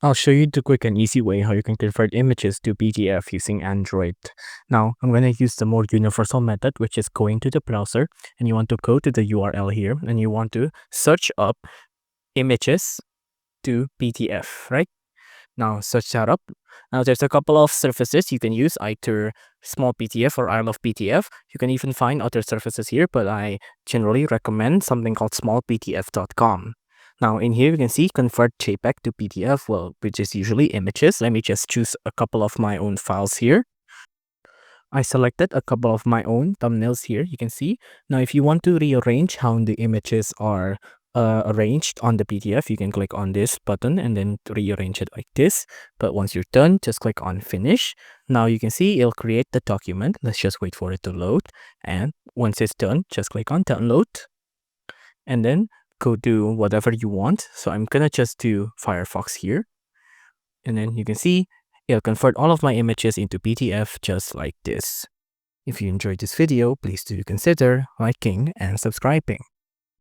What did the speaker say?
I'll show you the quick and easy way how you can convert images to PDF using Android. Now, I'm going to use the more universal method, which is going to the browser, and you want to go to the URL here, and you want to search up images to PDF, right? Now, search that up. Now, there's a couple of services you can use, either small PDF or Isle of PDF. You can even find other services here, but I generally recommend something called smallpdf.com. Now, in here, you can see convert JPEG to PDF, well, which is usually images. Let me just choose a couple of my own files here. I selected a couple of my own thumbnails here, you can see. Now, if you want to rearrange how the images are arranged on the PDF, you can click on this button and then rearrange it like this. But once you're done, just click on finish. Now you can see it'll create the document. Let's just wait for it to load. And once it's done, just click on download and then go do whatever you want. So I'm gonna just do Firefox here. And then you can see it'll convert all of my images into PDF just like this. If you enjoyed this video, please do consider liking and subscribing.